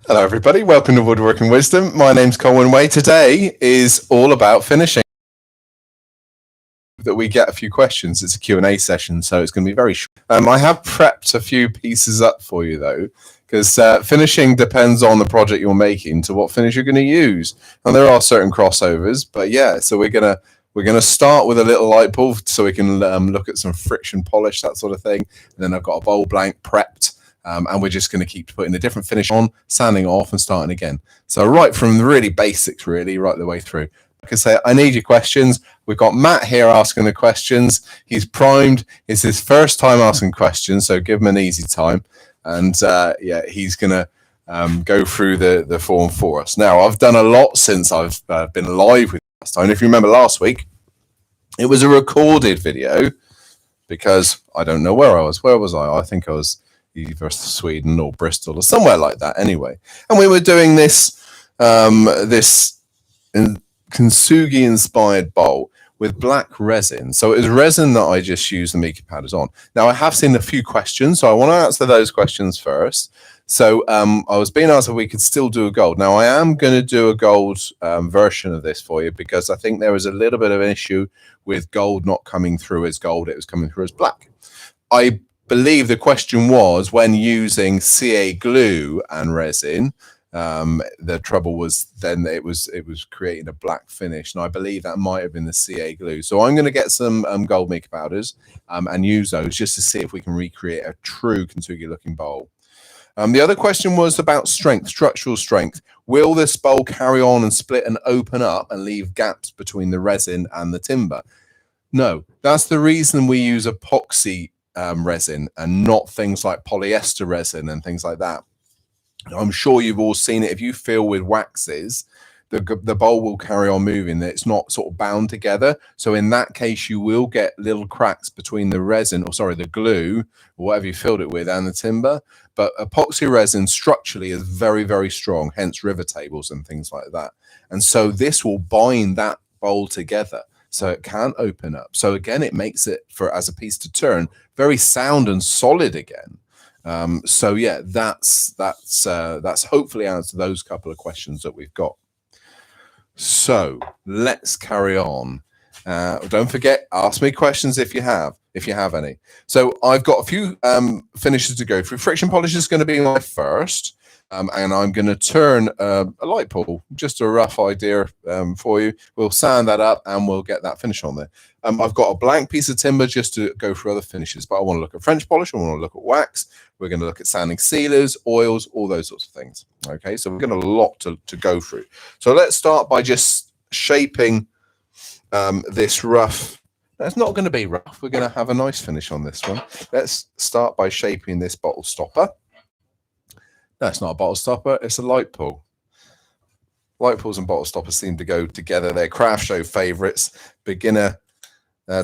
Hello everybody, welcome to Woodworking Wisdom. My name's Colwin. Today is all about finishing. That we get a few questions. It's a Q&A session, so it's going to be very short. I have prepped a few pieces up for you though, because finishing depends on the project you're making to what finish you're going to use. And there are certain crossovers, but yeah, so we're gonna start with a little light bulb so we can look at some friction polish, that sort of thing. And then I've got a bowl blank prepped. And we're just going to keep putting a different finish on, sanding off and starting again. So right from the really basics, really, right the way through. Like I say, I need your questions. We've got Matt here asking the questions. He's primed. It's his first time asking questions, so give him an easy time. And yeah, he's going to go through the form for us. Now, I've done a lot since I've been live with you last time. If you remember last week, it was a recorded video because I don't know where I was. Where was I? I think I was either Sweden or Bristol or somewhere like that anyway. And we were doing this Kintsugi inspired bowl with black resin. So it was resin that I just used the mica powders on. Now I have seen a few questions, so I want to answer those questions first. So I was being asked if we could still do a gold. Now I am going to do a gold version of this for you because I think there was a little bit of an issue with gold not coming through as gold, it was coming through as black. I believe the question was when using CA glue and resin, the trouble was then it was creating a black finish, and I believe that might have been the CA glue. So I'm going to get some gold mica powders and use those just to see if we can recreate a true Kintsugi looking bowl. The other question was about strength, structural strength. Will this bowl carry on and split and open up and leave gaps between the resin and the timber? No, that's the reason we use epoxy resin and not things like polyester resin and things like that. I'm sure you've all seen it. If you fill with waxes, the bowl will carry on moving. It's not sort of bound together. So in that case, you will get little cracks between the resin, or sorry, the glue, or whatever you filled it with, and the timber. But epoxy resin structurally is very, very strong, hence river tables and things like that. And so this will bind that bowl together, so it can't open up. So again, it makes it, for as a piece to turn, very sound and solid again. So yeah, that's hopefully answered those couple of questions that we've got. So let's carry on. Don't forget, ask me questions if you have any. So I've got a few finishes to go through. Friction polish is going to be my first. And I'm going to turn a light pool, just a rough idea for you. We'll sand that up and we'll get that finish on there. I've got a blank piece of timber just to go through other finishes, but I want to look at French polish, I want to look at wax, we're going to look at sanding sealers, oils, all those sorts of things. Okay, so we've got a lot to go through. So let's start by just shaping this rough. That's not going to be rough. We're going to have a nice finish on this one. Let's start by shaping this bottle stopper. That's not a bottle stopper, it's a light pool. Light pools and bottle stoppers seem to go together. They're craft show favorites, beginner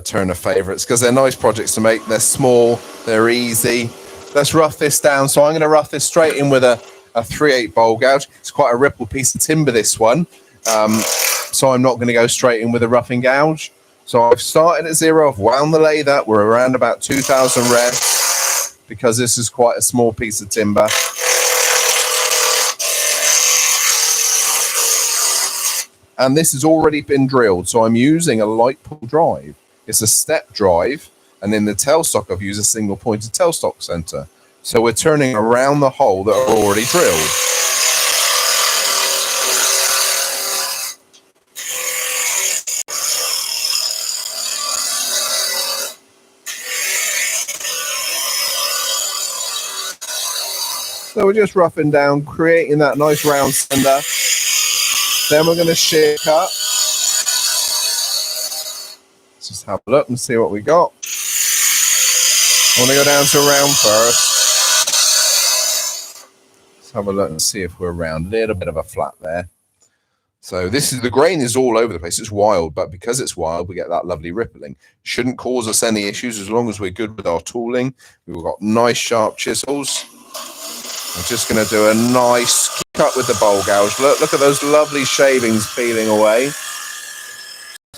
turner favorites, because they're nice projects to make. They're small, they're easy. Let's rough this down. So I'm going to rough this straight in with a 3/8 bowl gouge. It's quite a rippled piece of timber, this one. So I'm not going to go straight in with a roughing gouge. So I've started at 0, I've wound the lathe up. We're around about 2000 revs, because this is quite a small piece of timber. And this has already been drilled, so I'm using a light pull drive. It's a step drive, and in the tailstock I've used a single pointed tailstock center. So we're turning around the hole that are already drilled. So we're just roughing down, creating that nice round cinder. Then we're going to shear cut. Let's just have a look and see what we got. I want to go down to round first. Let's have a look and see if we're round. A little bit of a flat there. So this is, the grain is all over the place. It's wild, but because it's wild, we get that lovely rippling. Shouldn't cause us any issues as long as we're good with our tooling. We've got nice sharp chisels. I'm just going to do a nice cut with the bowl gouge. Look at those lovely shavings peeling away.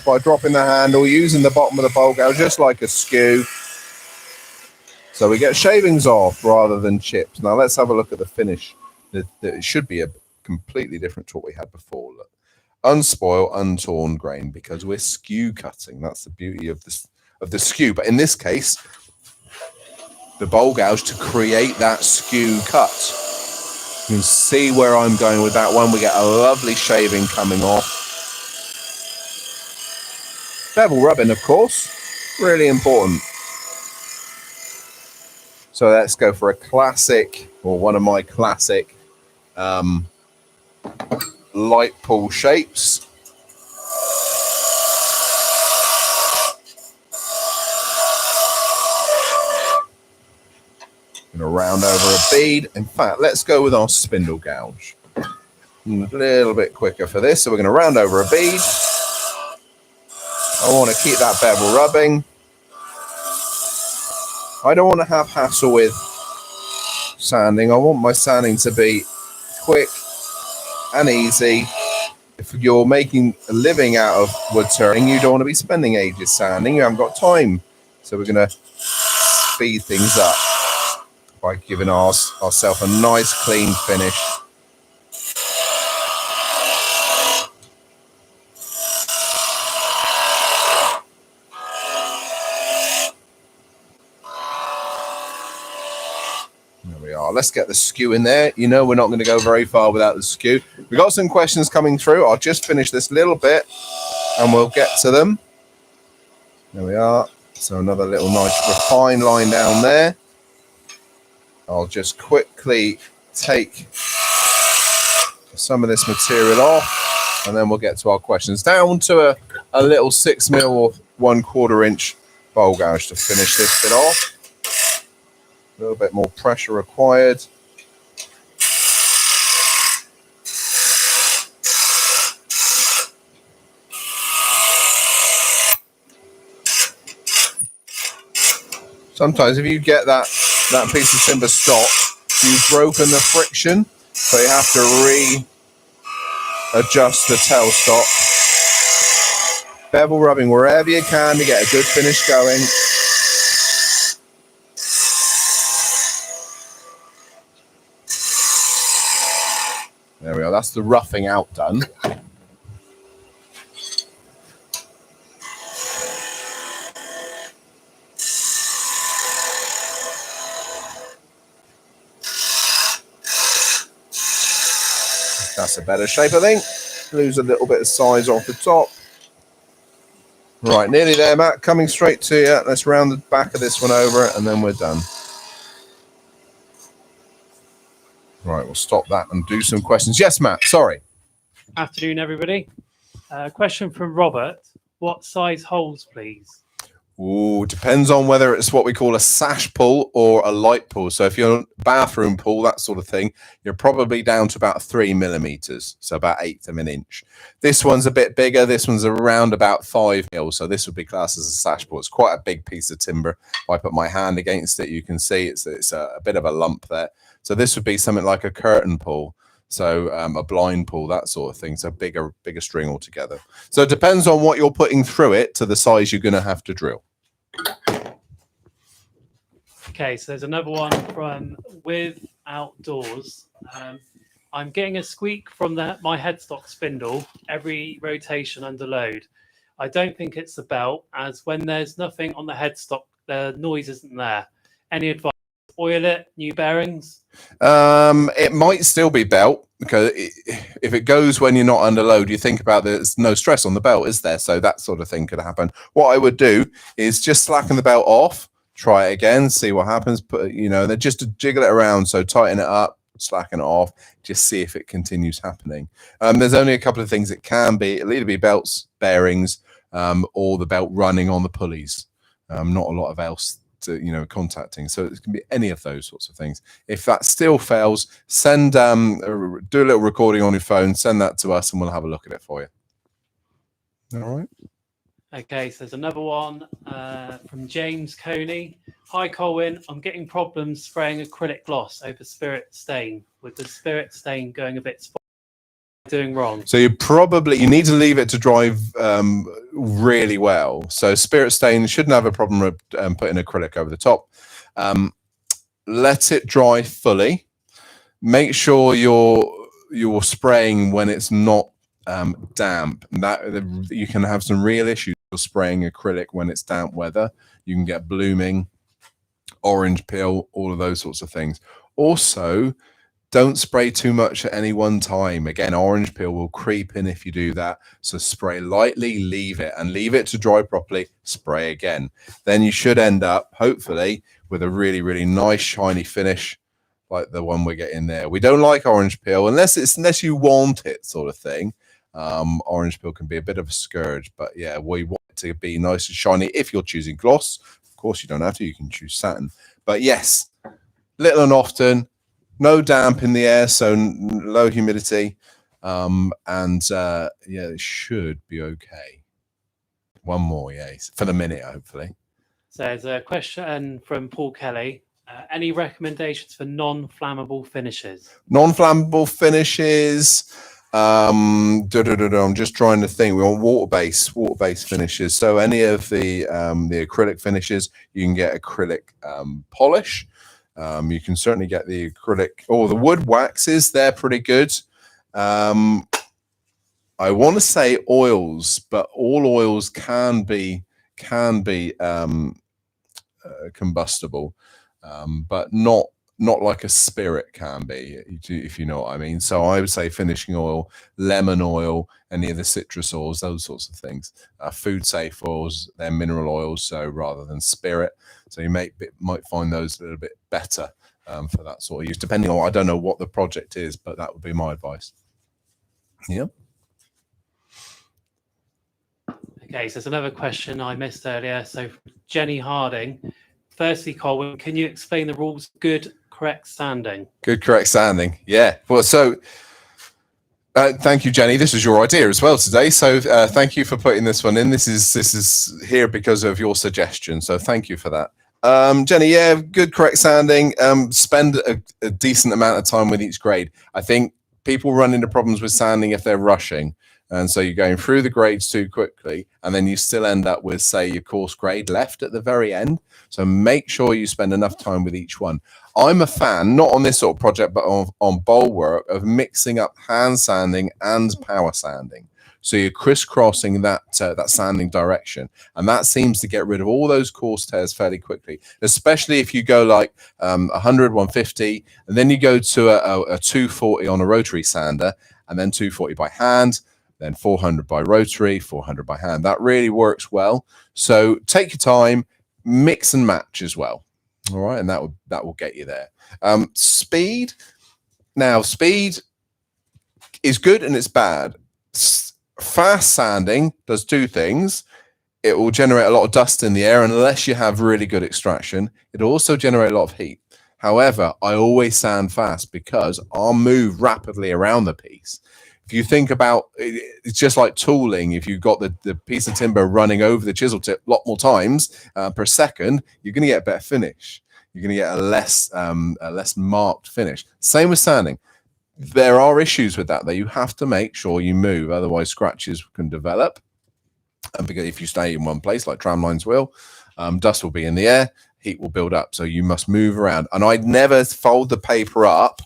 By dropping the handle, using the bottom of the bowl gouge just like a skew. So we get shavings off rather than chips. Now let's have a look at the finish. it should be a completely different to what we had before. Look, unspoiled, untorn grain, because we're skew cutting. That's the beauty of the skew. But in this case, the bowl gouge to create that skew cut. You can see where I'm going with that one. We get a lovely shaving coming off. Bevel rubbing, of course, really important. So let's go for a classic, or one of my classic light pull shapes. Going to round over a bead. In fact, let's go with our spindle gouge. A little bit quicker for this. So we're going to round over a bead. I want to keep that bevel rubbing. I don't want to have hassle with sanding. I want my sanding to be quick and easy. If you're making a living out of wood turning, you don't want to be spending ages sanding. You haven't got time. So we're going to speed things up by giving ourselves a nice clean finish. Let's get the skew in there. You know we're not going to go very far without the skew. We've got some questions coming through. I'll just finish this little bit and we'll get to them. There we are. So another little nice refined line down there. I'll just quickly take some of this material off and then we'll get to our questions. Down to a little 6mm or 1/4 inch bowl gouge to finish this bit off. A little bit more pressure required. Sometimes if you get that piece of timber stop, you've broken the friction, so you have to readjust the tailstop. Bevel rubbing wherever you can to get a good finish going. There we are, that's the roughing out done. That's a better shape, I think. Lose a little bit of size off the top. Right, nearly there, Matt. Coming straight to you. Let's round the back of this one over and then we're done. Right, we'll stop that and do some questions. Yes, Matt, sorry. Afternoon, everybody. Question from Robert. What size holes, please? Ooh, depends on whether it's what we call a sash pull or a light pull. So if you're a bathroom pull, that sort of thing, you're probably down to about 3mm, so about 1/8 of an inch. This one's a bit bigger. This one's around about 5mm, so this would be classed as a sash pull. It's quite a big piece of timber. If I put my hand against it, you can see it's a bit of a lump there. So this would be something like a curtain pull. So a blind pull, that sort of thing. So bigger string altogether. So it depends on what you're putting through it to the size you're going to have to drill. Okay, so there's another one from With Outdoors. I'm getting a squeak from my headstock spindle every rotation under load. I don't think it's the belt, as when there's nothing on the headstock, the noise isn't there. Any advice? Oil it, new bearings? It might still be belt, because if it goes when you're not under load, you think about there's no stress on the belt, is there? So that sort of thing could happen. What I would do is just slacken the belt off, try it again, see what happens. Put, then just to jiggle it around. So tighten it up, slacken it off, just see if it continues happening. There's only a couple of things it can be. It'll either be belts, bearings, or the belt running on the pulleys. Not a lot of else to contacting, so it can be any of those sorts of things. If that still fails, send do a little recording on your phone, send that to us and we'll have a look at it for you. All right. Okay, so there's another one from James Coney. Hi Colwin, I'm getting problems spraying acrylic gloss over spirit stain, with the spirit stain going a bit spotty. Doing wrong? So you need to leave it to dry really well. So spirit stain shouldn't have a problem with putting acrylic over the top. Let it dry fully. make sure you're spraying when it's not damp. That you can have some real issues with spraying acrylic when it's damp weather. You can get blooming, orange peel, all of those sorts of things. Also, don't spray too much at any one time. Again, orange peel will creep in if you do that. So spray lightly, leave it to dry properly, spray again. Then you should end up, hopefully, with a really, really nice shiny finish like the one we're getting there. We don't like orange peel unless you want it, sort of thing. Orange peel can be a bit of a scourge, but yeah, we want it to be nice and shiny. If you're choosing gloss, of course you don't have to, you can choose satin. But yes, little and often, no damp in the air, so low humidity, yeah, it should be okay. One more, yeah, for the minute, hopefully. So there's a question from Paul Kelly. Any recommendations for non-flammable finishes? Non-flammable finishes. I'm just trying to think. We want water-based finishes. So any of the acrylic finishes, you can get acrylic polish. You can certainly get the acrylic or the wood waxes. They're pretty good. I want to say oils, but all oils can be combustible, but not like a spirit can be, if you know what I mean. So I would say finishing oil, lemon oil, any of the citrus oils, those sorts of things. Food safe oils, they're mineral oils, so rather than spirit. So you might find those a little bit better for that sort of use, depending on, I don't know what the project is, but that would be my advice. Yeah. Okay, so there's another question I missed earlier. So Jenny Harding. Firstly, Colwin, can you explain the rules of good, correct sanding? Good, correct sanding. Yeah. Well, so thank you, Jenny. This was your idea as well today. So thank you for putting this one in. This is here because of your suggestion. So thank you for that. Jenny, yeah, good, correct sanding. Spend a decent amount of time with each grade. I think people run into problems with sanding if they're rushing. And so you're going through the grades too quickly, and then you still end up with, say, your coarse grade left at the very end. So make sure you spend enough time with each one. I'm a fan, not on this sort of project, but on bowl work, of mixing up hand sanding and power sanding. So you're crisscrossing that sanding direction, and that seems to get rid of all those coarse tears fairly quickly, especially if you go like 100, 150, and then you go to a 240 on a rotary sander, and then 240 by hand, then 400 by rotary, 400 by hand. That really works well. So take your time, mix and match as well. All right, and that will get you there. Speed. Now, speed is good and it's bad. Fast sanding does two things. It will generate a lot of dust in the air unless you have really good extraction. It'll also generate a lot of heat. However, I always sand fast because I'll move rapidly around the piece. If you think about it, it's just like tooling. If you've got the piece of timber running over the chisel tip a lot more times per second, you're going to get a better finish. You're going to get a less marked finish. Same with sanding. There are issues with that, though. You have to make sure you move, otherwise scratches can develop. And because if you stay in one place, like tram lines will, dust will be in the air, heat will build up. So you must move around. And I'd never fold the paper up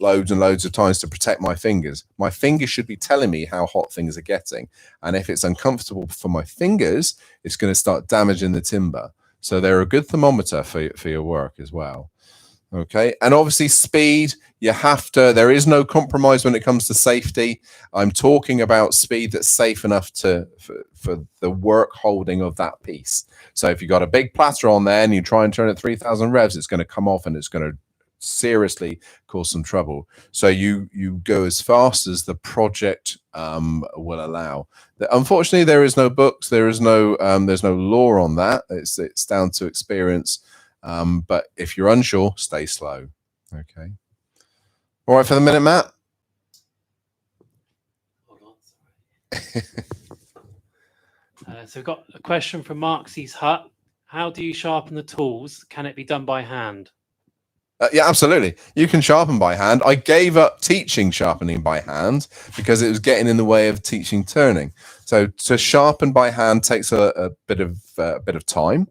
loads and loads of times to protect my fingers. My fingers should be telling me how hot things are getting. And if it's uncomfortable for my fingers, it's going to start damaging the timber. So they're a good thermometer for your work as well. Okay. And obviously speed, you have to, there is no compromise when it comes to safety. I'm talking about speed that's safe enough for the work holding of that piece. So if you've got a big platter on there and you try and turn it 3,000 revs, it's going to come off and it's going to seriously cause some trouble. So you go as fast as the project will allow. Unfortunately, there is no books, there's no law on that. It's down to experience. But if you're unsure, stay slow. Okay. All right for the minute, Matt. Hold on, so we've got a question from Marxie's Hut. How do you sharpen the tools? Can it be done by hand? Yeah, absolutely. You can sharpen by hand. I gave up teaching sharpening by hand because it was getting in the way of teaching turning. So to sharpen by hand takes a bit of time.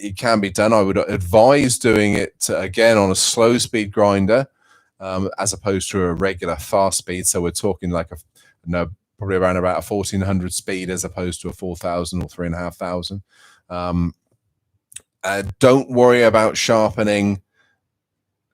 it can be done. I would advise doing it again on a slow speed grinder as opposed to a regular fast speed. So we're talking like probably around about a 1400 speed as opposed to a 4000 or 3500. Don't worry about sharpening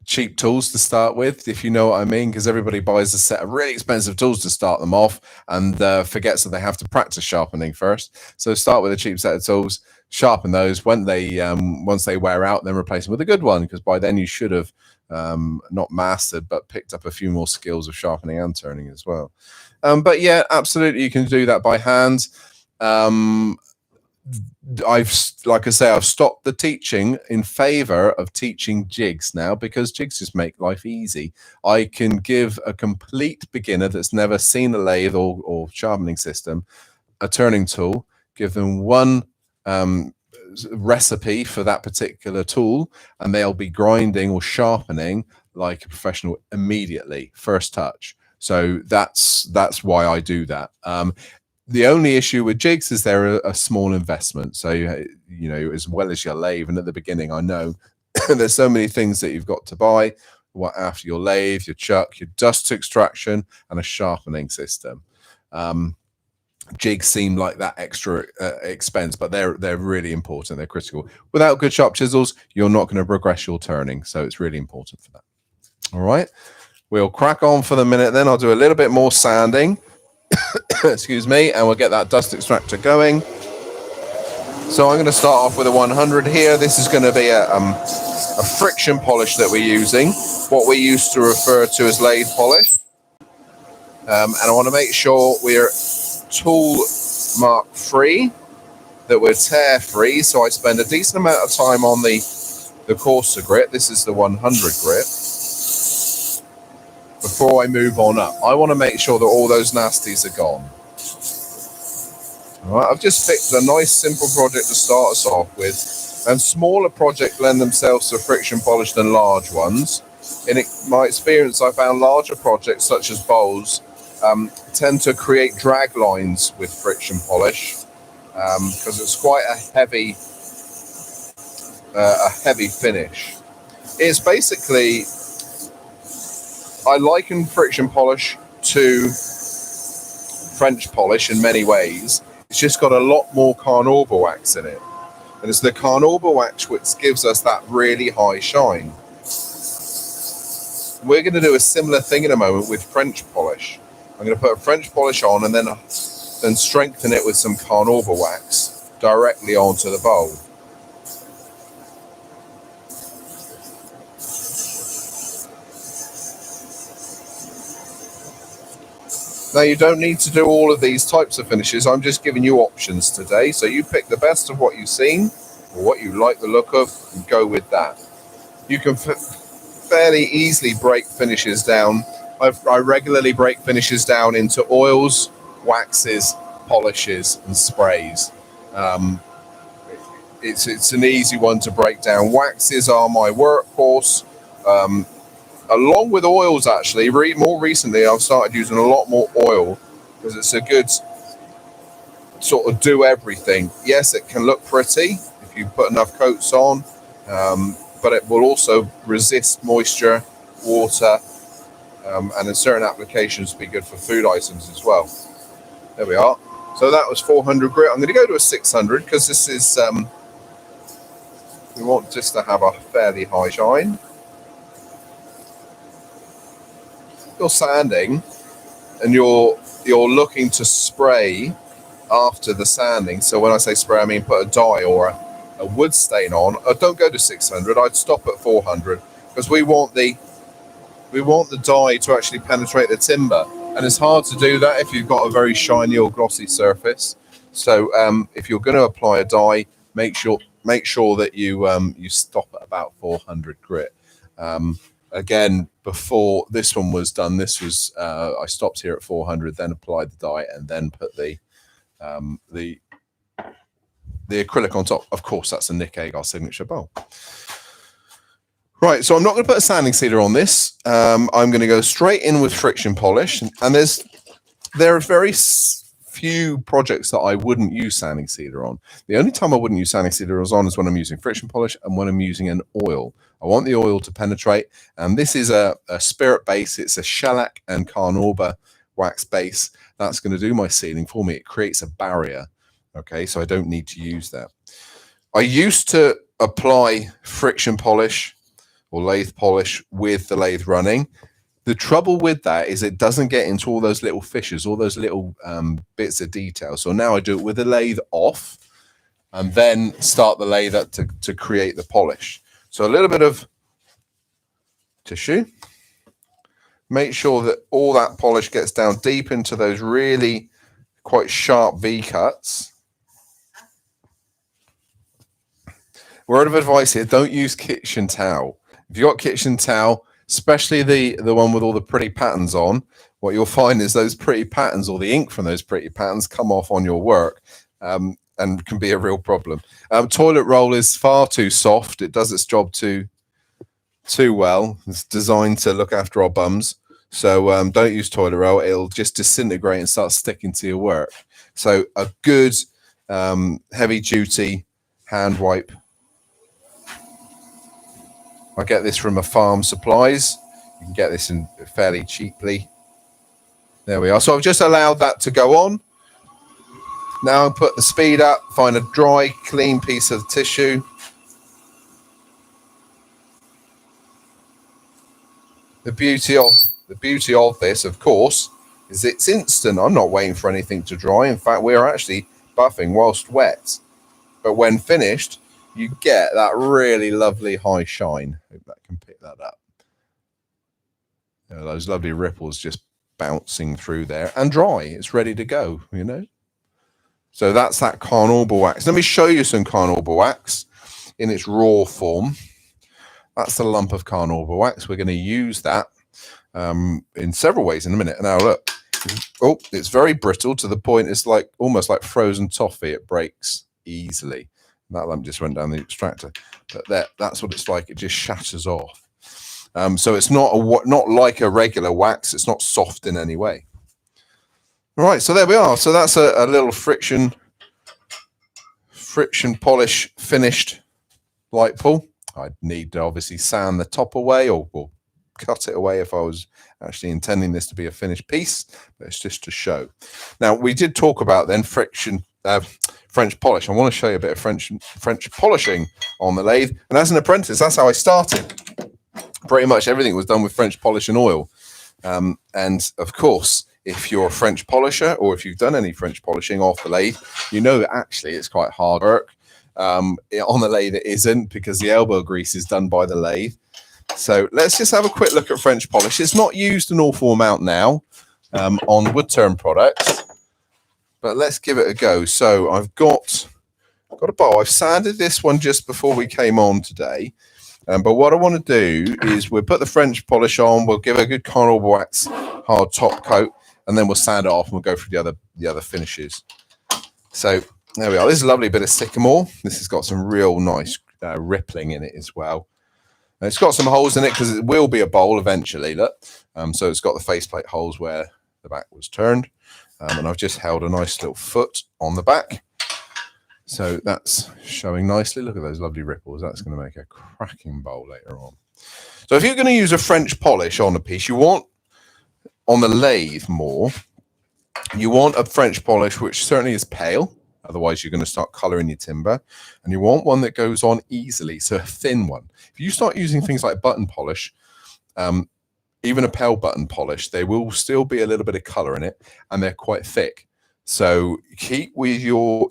cheap tools to start with, if you know what I mean, because everybody buys a set of really expensive tools to start them off and forgets that they have to practice sharpening first. So start with a cheap set of tools, sharpen those. When they once they wear out, then replace them with a good one, because by then you should have not mastered but picked up a few more skills of sharpening and turning as well. But yeah, absolutely, you can do that by hand. Like I say, I've stopped the teaching in favor of teaching jigs now, because jigs just make life easy. I can give a complete beginner that's never seen a lathe or sharpening system a turning tool, give them one recipe for that particular tool, and they'll be grinding or sharpening like a professional immediately, first touch. So that's why I do that. The only issue with jigs is they're a small investment. So, you know, as well as your lathe, and at the beginning, I know there's so many things that you've got to buy after your lathe, your chuck, your dust extraction, and a sharpening system. Jigs seem like that extra expense, but they're really important. They're critical. Without good sharp chisels, you're not going to progress your turning. So it's really important for that. All right. We'll crack on for the minute then. I'll do a little bit more sanding. Excuse me, and we'll get that dust extractor going. So I'm going to start off with a 100 here. This is going to be a friction polish that we're using, what we used to refer to as lathe polish. And I want to make sure we're tool mark free, that we're tear free. So I spend a decent amount of time on the coarser grit. This is the 100 grit. Before I move on up, I want to make sure that all those nasties are gone. All right, I've just picked a nice simple project to start us off with, and smaller projects lend themselves to friction polish than large ones. In my experience, I found larger projects such as bowls tend to create drag lines with friction polish because it's quite a heavy finish. It's basically, I liken friction polish to French polish in many ways. It's just got a lot more carnauba wax in it. And it's the carnauba wax which gives us that really high shine. We're going to do a similar thing in a moment with French polish. I'm going to put a French polish on and then strengthen it with some carnauba wax directly onto the bowl. Now, you don't need to do all of these types of finishes. I'm just giving you options today. So you pick the best of what you've seen or what you like the look of and go with that. You can fairly easily break finishes down. I regularly break finishes down into oils, waxes, polishes, and sprays. It's an easy one to break down. Waxes are my workhorse. Along with oils, actually, more recently, I've started using a lot more oil because it's a good sort of do everything. Yes, it can look pretty if you put enough coats on, but it will also resist moisture, water, and in certain applications be good for food items as well. There we are. So that was 400 grit. I'm going to go to a 600 because this is, we want just to have a fairly high shine. You're sanding and you're looking to spray after the sanding. So when I say spray, I mean put a dye or a wood stain on. Don't go to 600. I'd stop at 400 because we want the dye to actually penetrate the timber, and it's hard to do that if you've got a very shiny or glossy surface. So if you're going to apply a dye, make sure that you stop at about 400 grit. Again, before this one was done, this was I stopped here at 400, then applied the dye, and then put the acrylic on top. Of course, that's a Nick Agar signature bowl. Right, so I'm not going to put a sanding sealer on this. I'm going to go straight in with friction polish, and there are very few projects that I wouldn't use sanding sealer on. The only time I wouldn't use sanding sealer on is when I'm using friction polish and when I'm using an oil. I want the oil to penetrate. And this is a spirit base. It's a shellac and carnauba wax base. That's going to do my sealing for me. It creates a barrier. Okay, so I don't need to use that. I used to apply friction polish or lathe polish with the lathe running. The trouble with that is it doesn't get into all those little fissures, all those little bits of detail. So now I do it with the lathe off and then start the lathe up to create the polish. So a little bit of tissue. Make sure that all that polish gets down deep into those really quite sharp V cuts. Word of advice here, don't use kitchen towel. If you've got kitchen towel, especially the one with all the pretty patterns on, what you'll find is those pretty patterns or the ink from those pretty patterns come off on your work and can be a real problem. Toilet roll is far too soft. It does its job too well. It's designed to look after our bums. So don't use toilet roll. It'll just disintegrate and start sticking to your work. So a good heavy duty hand wipe. I get this from a farm supplies. You can get this in fairly cheaply. There we are. So I've just allowed that to go on. Now I put the speed up, find a dry, clean piece of tissue. The beauty of this, of course, is it's instant. I'm not waiting for anything to dry. In fact, we're actually buffing whilst wet. But when finished, you get that really lovely high shine. Hope that can pick that up. You know, those lovely ripples just bouncing through there and dry. It's ready to go, you know. So that's that carnauba wax. Let me show you some carnauba wax in its raw form. That's the lump of carnauba wax. We're going to use that in several ways in a minute. Now look, oh, it's very brittle to the point it's like almost like frozen toffee. It breaks easily. That lump just went down the extractor, but that's what it's like. It just shatters off. So it's not like a regular wax. It's not soft in any way. All right, so there we are. So that's a little friction polish finished light pull. I'd need to obviously sand the top away or cut it away if I was actually intending this to be a finished piece, but it's just to show. Now, we did talk about then French polish. I want to show you a bit of French polishing on the lathe. And as an apprentice, that's how I started. Pretty much everything was done with French polish and oil. And of course, if you're a French polisher or if you've done any French polishing off the lathe, you know that actually it's quite hard work. On the lathe it isn't, because the elbow grease is done by the lathe. So let's just have a quick look at French polish. It's not used an awful amount now on Woodturn products, but let's give it a go. So I've got a bowl. I've sanded this one just before we came on today. But what I want to do is we'll put the French polish on. We'll give it a good carnauba wax hard top coat, and then we'll sand it off and we'll go through the other finishes. So there we are. This is a lovely bit of sycamore. This has got some real nice rippling in it as well. And it's got some holes in it because it will be a bowl eventually. Look, so it's got the faceplate holes where the back was turned, and I've just held a nice little foot on the back. So that's showing nicely. Look at those lovely ripples. That's going to make a cracking bowl later on. So if you're going to use a French polish on a piece, you want, on the lathe more, you want a French polish which certainly is pale. Otherwise, you're going to start colouring your timber. And you want one that goes on easily, so a thin one. If you start using things like button polish, even a pale button polish, there will still be a little bit of colour in it, and they're quite thick. So keep with your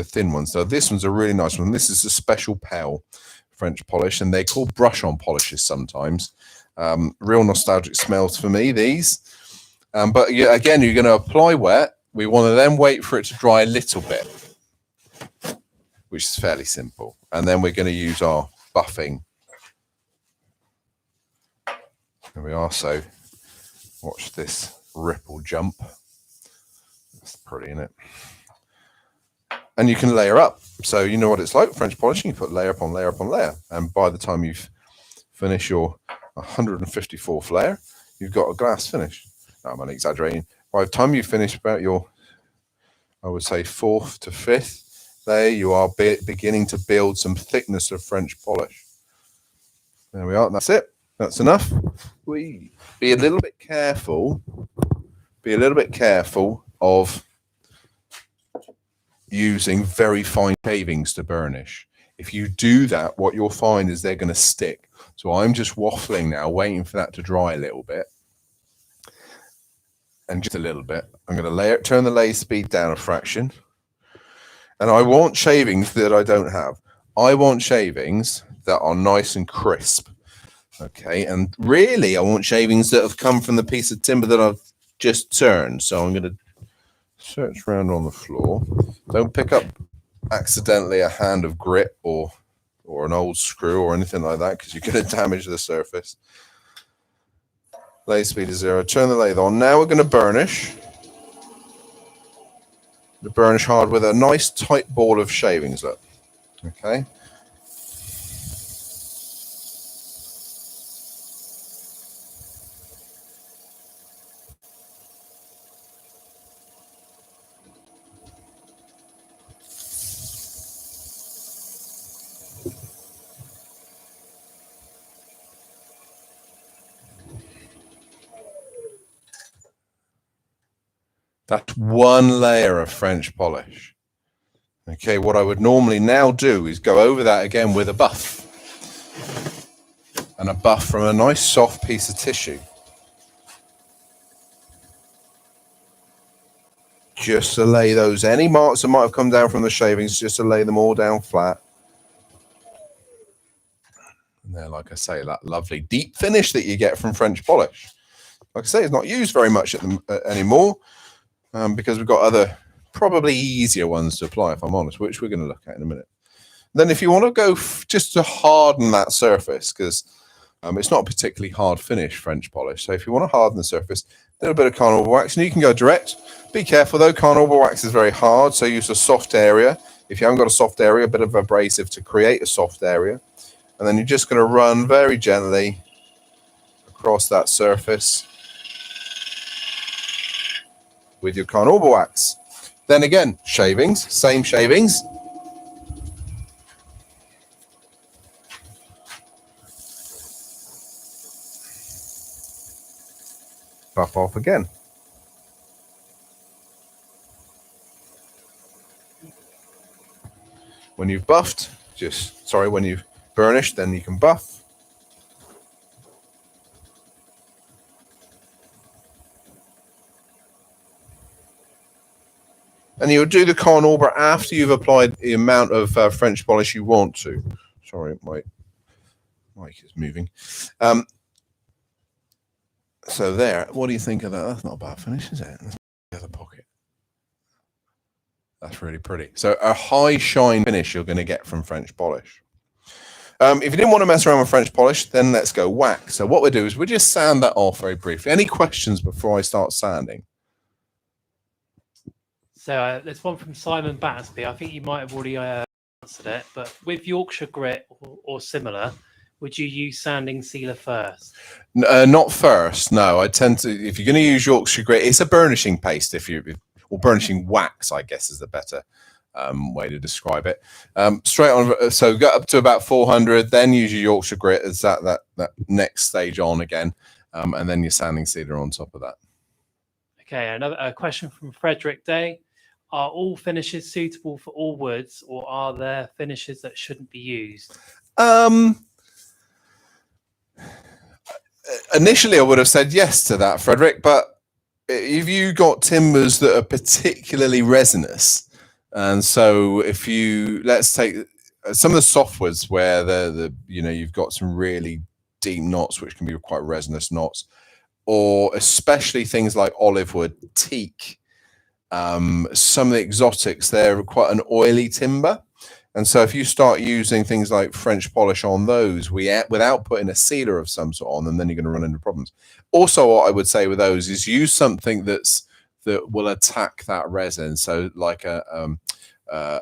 thin ones. So this one's a really nice one. This is a special pale French polish, and they're called brush-on polishes sometimes. Real nostalgic smells for me, these. But yeah, again, you're going to apply wet. We want to then wait for it to dry a little bit, which is fairly simple. And then we're going to use our buffing. There we are. So watch this ripple jump. That's pretty, isn't it? And you can layer up. So you know what it's like, French polishing. You put layer upon layer upon layer. And by the time you've finished your 154th layer, you've got a glass finish. No, I'm only exaggerating. By the time you finish about your I would say 4th to 5th, there you are beginning to build some thickness of French polish. There we are. That's it. That's enough. We be a little bit careful. Be a little bit careful of using very fine shavings to burnish. If you do that, what you'll find is they're going to stick. So I'm just waffling now, waiting for that to dry a little bit. And just a little bit. I'm going to turn the lathe speed down a fraction. And I want shavings that I don't have. I want shavings that are nice and crisp. Okay, and really I want shavings that have come from the piece of timber that I've just turned. So I'm going to search around on the floor. Don't pick up accidentally a hand of grit or an old screw or anything like that, because you're going to damage the surface. Lathe speed is 0. Turn the lathe on. Now we're going to burnish. The burnish hard with a nice tight ball of shavings. Look. Okay. That's one layer of French polish. Okay, what I would normally now do is go over that again with a buff. And a buff from a nice soft piece of tissue. Just to lay those, any marks that might have come down from the shavings, just to lay them all down flat. And there, like I say, that lovely deep finish that you get from French polish. Like I say, it's not used very much anymore. Because we've got other probably easier ones to apply, if I'm honest, which we're going to look at in a minute. Then if you want to go just to harden that surface, because it's not a particularly hard finish, French polish. So if you want to harden the surface, a little bit of carnauba wax, and you can go direct. Be careful though, carnauba wax is very hard, so use a soft area. If you haven't got a soft area, a bit of abrasive to create a soft area. And then you're just going to run very gently across that surface with your carnauba wax. Then again, shavings, same shavings. Buff off again. When you've buffed, when you've burnished, then you can buff. And you'll do the carnauba after you've applied the amount of French polish you want to. Sorry, my mic is moving. So there, what do you think of that? That's not a bad finish, is it? The other pocket. That's really pretty. So a high shine finish you're going to get from French polish. If you didn't want to mess around with French polish, then let's go wax. So what we do is we just sand that off very briefly. Any questions before I start sanding? So there's one from Simon Battersby. I think you might have already answered it, but with Yorkshire grit or similar, would you use sanding sealer first? Not first, no. I tend to, if you're going to use Yorkshire grit, it's a burnishing paste, or burnishing wax, I guess is the better way to describe it. Straight on, so go up to about 400, then use your Yorkshire grit as that next stage on again, and then your sanding sealer on top of that. Okay, another question from Frederick Day. Are all finishes suitable for all woods, or are there finishes that shouldn't be used? Initially, I would have said yes to that, Frederick, but if you got timbers that are particularly resinous, and so if you, let's take some of the softwoods where you've got some really deep knots, which can be quite resinous knots, or especially things like olive wood, teak. Some of the exotics, they're quite an oily timber. And so if you start using things like French polish on those, without putting a sealer of some sort on them, then you're going to run into problems. Also, what I would say with those is use something that will attack that resin. So like a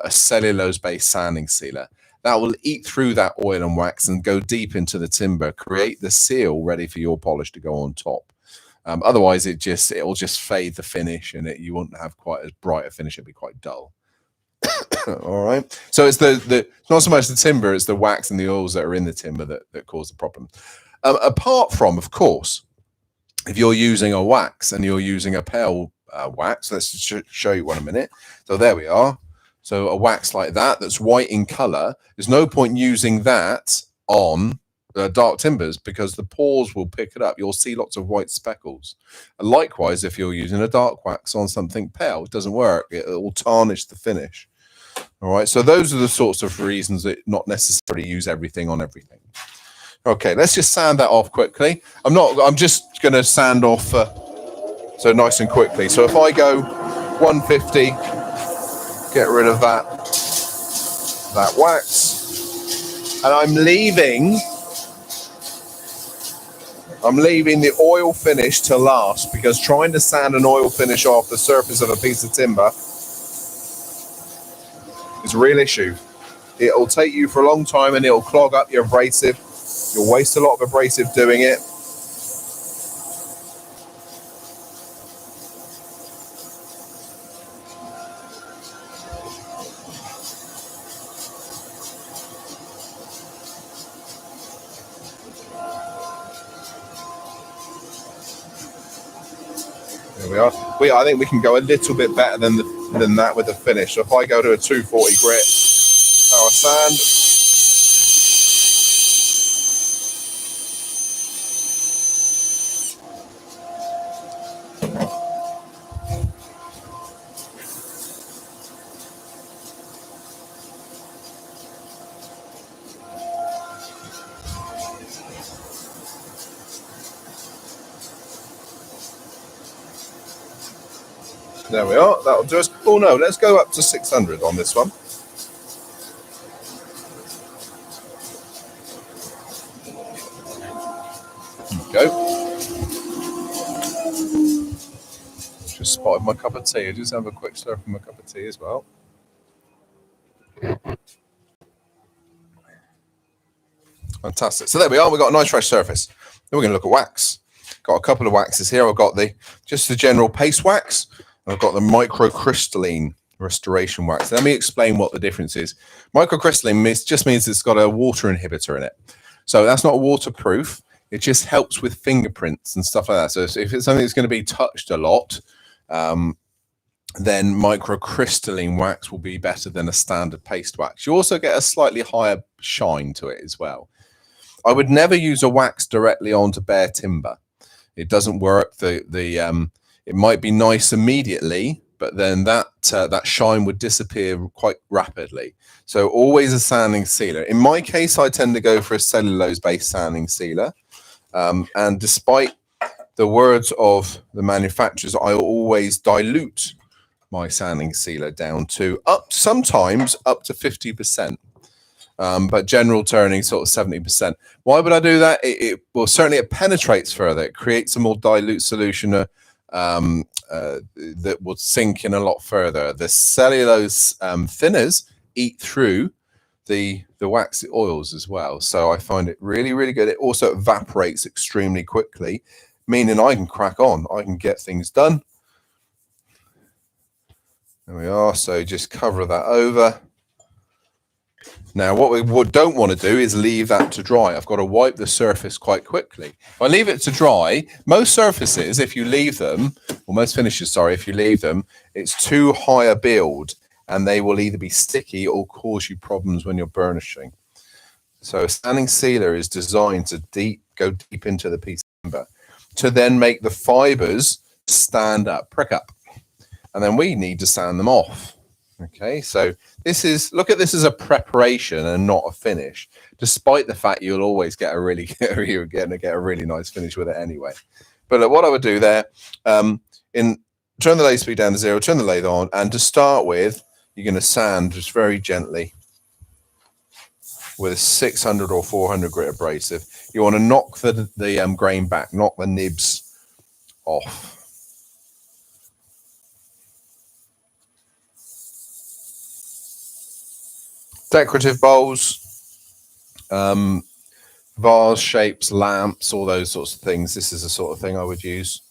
cellulose-based sanding sealer. That will eat through that oil and wax and go deep into the timber, create the seal ready for your polish to go on top. Otherwise, it'll just fade the finish, and you won't have quite as bright a finish. It'll be quite dull. All right. So it's it's not so much the timber; it's the wax and the oils that are in the timber that cause the problem. Apart from, of course, if you're using a wax and you're using a pale wax, let's show you one a minute. So there we are. So a wax like that that's white in color. There's no point using that on dark timbers because the pores will pick it up. You'll see lots of white speckles. And likewise, if you're using a dark wax on something pale, it doesn't work. It will tarnish the finish. All right. So those are the sorts of reasons that not necessarily use everything on everything. Okay, let's just sand that off quickly. I'm just going to sand off so nice and quickly. So if I go 150, get rid of that wax, and I'm leaving the oil finish to last, because trying to sand an oil finish off the surface of a piece of timber is a real issue. It'll take you for a long time and it'll clog up your abrasive. You'll waste a lot of abrasive doing it. There we are. I think we can go a little bit better than that with the finish. So if I go to a 240 grit power sand. There we are. That'll do us. Oh no, let's go up to 600 on this one. Go. Just spotted my cup of tea. I just have a quick slurp of my cup of tea as well. Fantastic. So there we are. We've got a nice fresh surface. Then we're going to look at wax. Got a couple of waxes here. I've got just the general paste wax. I've got the microcrystalline restoration wax. Let me explain what the difference is. Microcrystalline just means it's got a water inhibitor in it. So that's not waterproof. It just helps with fingerprints and stuff like that. So if it's something that's going to be touched a lot, then microcrystalline wax will be better than a standard paste wax. You also get a slightly higher shine to it as well. I would never use a wax directly onto bare timber. It doesn't work. It might be nice immediately, but then that shine would disappear quite rapidly. So always a sanding sealer. In my case, I tend to go for a cellulose-based sanding sealer. And despite the words of the manufacturers, I always dilute my sanding sealer down to sometimes up to 50%. But general turning sort of 70%. Why would I do that? Well, certainly it penetrates further. It creates a more dilute solution that will sink in a lot further. The cellulose thinners eat through the waxy oils as well. So I find it really, really good. It also evaporates extremely quickly, meaning I can crack on. I can get things done. There we are. So just cover that over. Now, what we don't want to do is leave that to dry. I've got to wipe the surface quite quickly. If I leave it to dry, most surfaces, if you leave them, or most finishes, sorry, if you leave them, it's too high a build, and they will either be sticky or cause you problems when you're burnishing. So a sanding sealer is designed to go deep into the piece of timber to then make the fibers stand up, prick up. And then we need to sand them off. Okay, so look at this as a preparation and not a finish, despite the fact you'll always get you're going to get a really nice finish with it anyway. But look, what I would do there, turn the lathe speed down to 0, turn the lathe on, and to start with, you're going to sand just very gently with a 600 or 400 grit abrasive. You want to knock the grain back, knock the nibs off. Decorative bowls, vase shapes, lamps, all those sorts of things. This is the sort of thing I would use.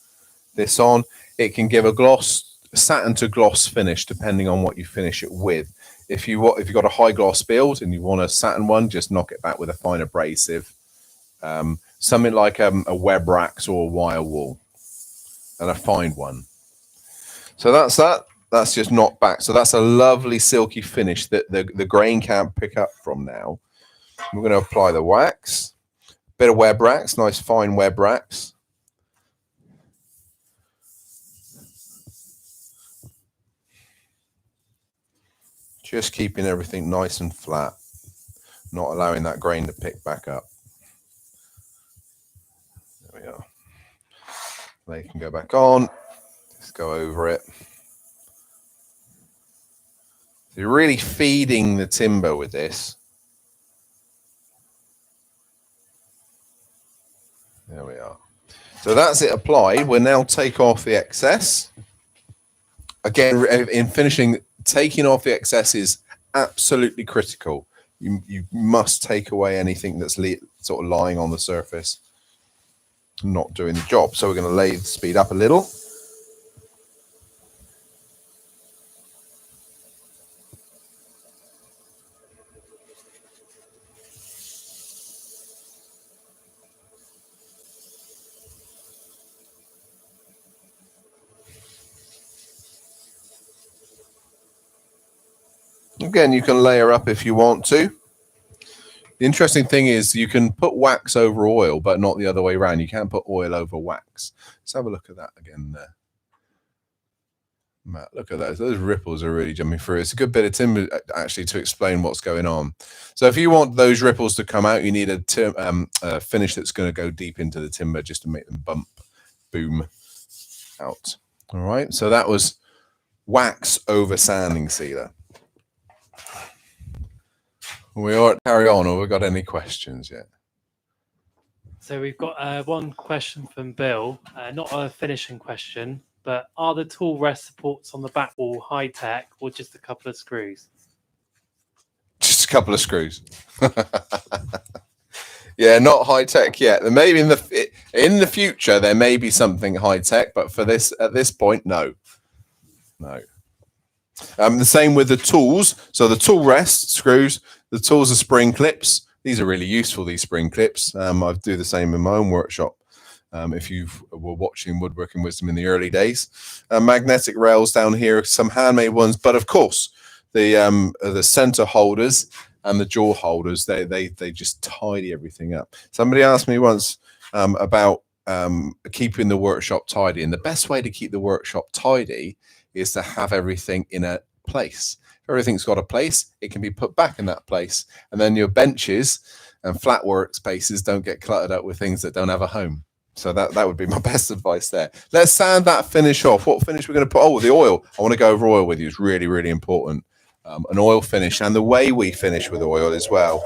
this on, it can give a gloss, satin to gloss finish, depending on what you finish it with. If you've got a high gloss build and you want a satin one, just knock it back with a fine abrasive, something like a web racks or a wire wool, and a fine one. So that's that. That's just knocked back. So that's a lovely silky finish that the grain can't pick up from now. We're going to apply the wax, bit of web racks, nice fine web racks. Just keeping everything nice and flat, not allowing that grain to pick back up. There we are. They can go back on. Just go over it. So you're really feeding the timber with this. There we are. So that's it applied. We'll now take off the excess. Again, in finishing, taking off the excess is absolutely critical. You must take away anything that's sort of lying on the surface, not doing the job. So we're going to lathe speed up a little. Again, you can layer up if you want to. The interesting thing is you can put wax over oil, but not the other way around. You can't put oil over wax. Let's have a look at that again there. Matt, look at those. Those ripples are really jumping through. It's a good bit of timber, actually, to explain what's going on. So if you want those ripples to come out, you need a finish that's going to go deep into the timber just to make them bump, boom, out. All right. So that was wax over sanding sealer. We ought to carry on, or we've got any questions yet? So we've got one question from Bill, not a finishing question, but are the tool rest supports on the back wall high tech or just a couple of screws? Just a couple of screws. Yeah, not high tech yet. There may be in the future there may be something high tech, but for this at this point, no. The same with the tools. So the tool rest screws. The tools are spring clips. These are really useful, these spring clips. I do the same in my own workshop. If you were watching Woodworking Wisdom in the early days. Magnetic rails down here, some handmade ones, but of course, the center holders and the jaw holders, they just tidy everything up. Somebody asked me once about keeping the workshop tidy, and the best way to keep the workshop tidy is to have everything in a place. If everything's got a place, it can be put back in that place. And then your benches and flat workspaces don't get cluttered up with things that don't have a home. So that would be my best advice there. Let's sand that finish off. What finish we're going to put? Oh, the oil. I want to go over oil with you. It's really, really important. An oil finish and the way we finish with oil as well.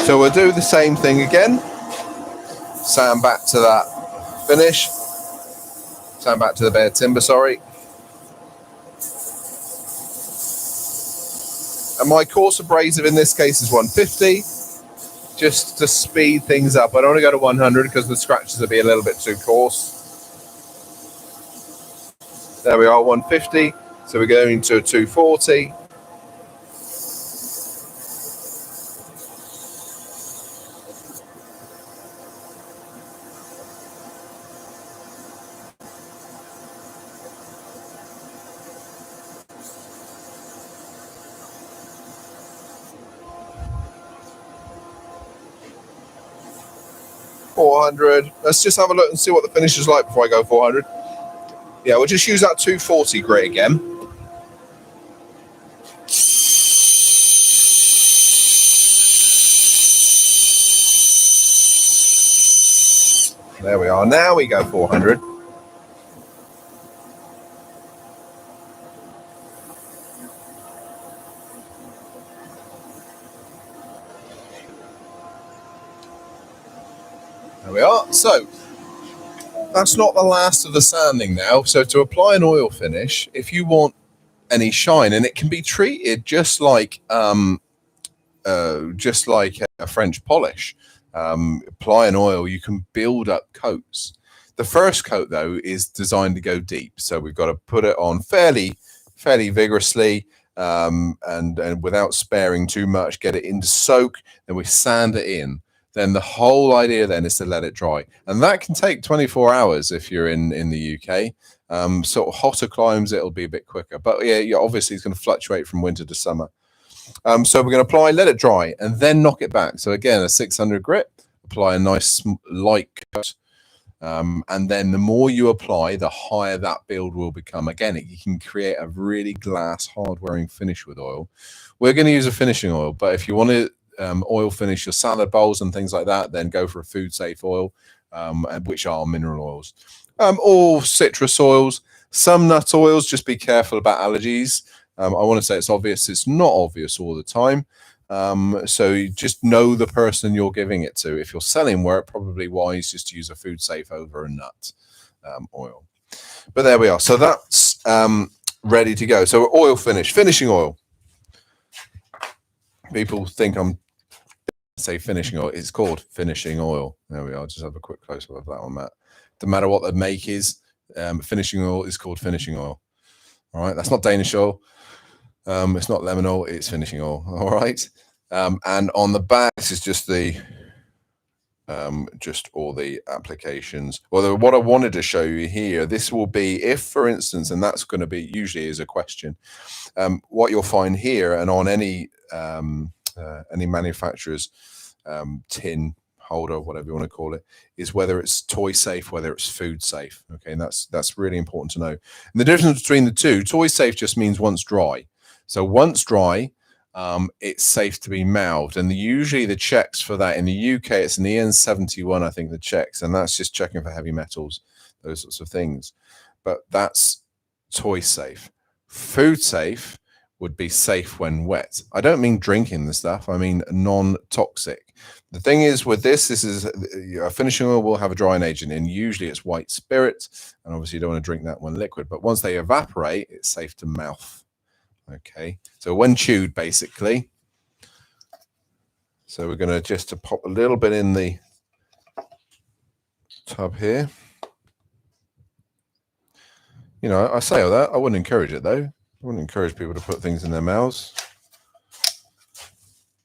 So we'll do the same thing again. Sand back to that finish. Sand back to the bare timber, sorry. And my coarse abrasive in this case is 150, just to speed things up. I don't want to go to 100 because the scratches will be a little bit too coarse. There we are, 150. So we're going to 240. Let's just have a look and see what the finish is like before I go 400. Yeah, we'll just use that 240 grit again. There we are. Now we go 400. There we are. So that's not the last of the sanding now. So to apply an oil finish, if you want any shine, and it can be treated just like a French polish. Apply an oil, you can build up coats. The first coat, though, is designed to go deep. So we've got to put it on fairly vigorously and without sparing too much, get it into soak, then we sand it in. Then the whole idea then is to let it dry. And that can take 24 hours if you're in the UK. Sort of hotter climes, it'll be a bit quicker. But yeah, obviously it's going to fluctuate from winter to summer. So we're going to apply, let it dry, and then knock it back. So again, a 600 grit, apply a nice light coat. And then the more you apply, the higher that build will become. Again, you can create a really glass, hard-wearing finish with oil. We're going to use a finishing oil, but if you want to oil finish your salad bowls and things like that, then go for a food-safe oil, which are mineral oils. Or citrus oils, some nut oils, just be careful about allergies. I want to say it's obvious. It's not obvious all the time. So you just know the person you're giving it to. If you're selling work, probably wise just to use a food safe over a nut oil. But there we are. So that's ready to go. So oil finish, finishing oil. People think I'm say finishing oil. It's called finishing oil. There we are. Just have a quick close up of that one, Matt. No matter what the make is, finishing oil is called finishing oil. All right. That's not Danish oil. It's not lemon oil, it's finishing oil. All right. And on the back, this is just the just all the applications. Well, what I wanted to show you here, this will be if, for instance, and that's going to be usually is a question, what you'll find here and on any manufacturer's tin holder, whatever you want to call it, is whether it's toy safe, whether it's food safe. Okay, and that's really important to know. And the difference between the two, toy safe just means once dry. So once dry, it's safe to be mouthed. And usually the checks for that in the UK, it's an EN71, I think, the checks. And that's just checking for heavy metals, those sorts of things. But that's toy safe. Food safe would be safe when wet. I don't mean drinking the stuff. I mean non-toxic. The thing is with this is a finishing oil will have a drying agent in. Usually it's white spirit. And obviously you don't want to drink that one liquid. But once they evaporate, it's safe to mouth. Okay, so when chewed, basically. So we're going to just pop a little bit in the tub here. You know, I say all that. I wouldn't encourage it, though. I wouldn't encourage people to put things in their mouths.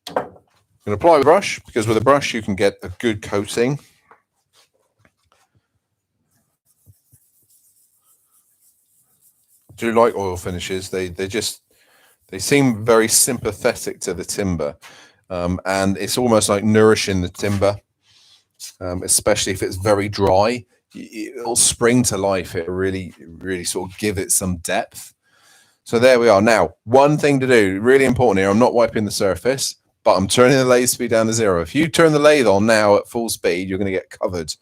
I'm going to apply the brush, because with a brush you can get a good coating. I do like oil finishes. They seem very sympathetic to the timber, and it's almost like nourishing the timber, especially if it's very dry. It'll spring to life. It really sort of give it some depth. So there we are. Now, one thing to do, really important here, I'm not wiping the surface, but I'm turning the lathe speed down to 0. If you turn the lathe on now at full speed, you're going to get covered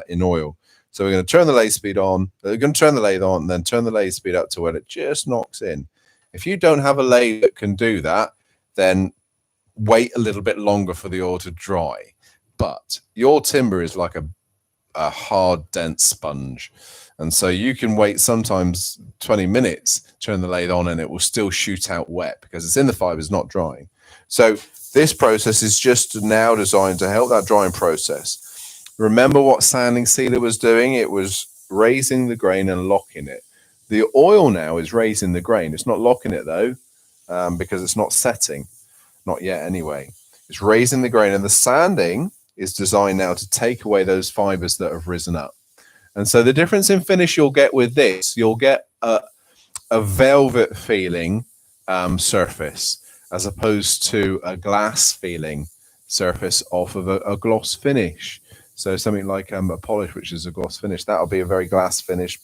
in oil. So we're going to turn the lathe speed on, we're going to turn the lathe on, and then turn the lathe speed up to where it just knocks in. If you don't have a lathe that can do that, then wait a little bit longer for the oil to dry. But your timber is like a hard, dense sponge. And so you can wait sometimes 20 minutes, turn the lathe on, and it will still shoot out wet because it's in the fibers, not drying. So this process is just now designed to help that drying process. Remember what sanding sealer was doing? It was raising the grain and locking it. The oil now is raising the grain. It's not locking it, though, because it's not setting. Not yet, anyway. It's raising the grain. And the sanding is designed now to take away those fibers that have risen up. And so the difference in finish you'll get with this, you'll get a velvet feeling surface as opposed to a glass feeling surface off of a gloss finish. So something like a polish, which is a gloss finish, that'll be a very glass finish.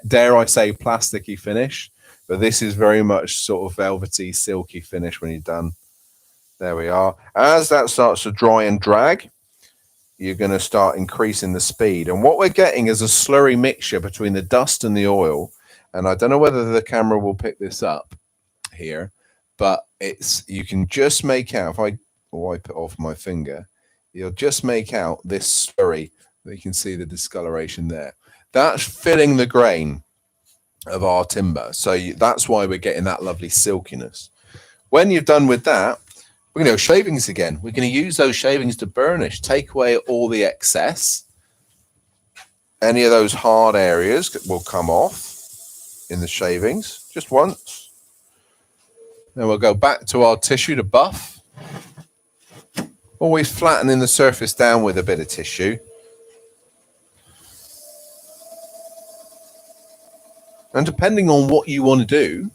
Dare I say plasticky finish, but this is very much sort of velvety, silky finish when you're done. There we are. As that starts to dry and drag, you're going to start increasing the speed. And what we're getting is a slurry mixture between the dust and the oil. And I don't know whether the camera will pick this up here, but you can just make out, if I wipe it off my finger, you'll just make out this slurry. You can see the discoloration there. That's filling the grain of our timber. So that's why we're getting that lovely silkiness. When you're done with that, we're going to go shavings again. We're going to use those shavings to burnish, take away all the excess, any of those hard areas will come off in the shavings just once. Then we'll go back to our tissue to buff. Always flattening the surface down with a bit of tissue. And depending on what you want to do,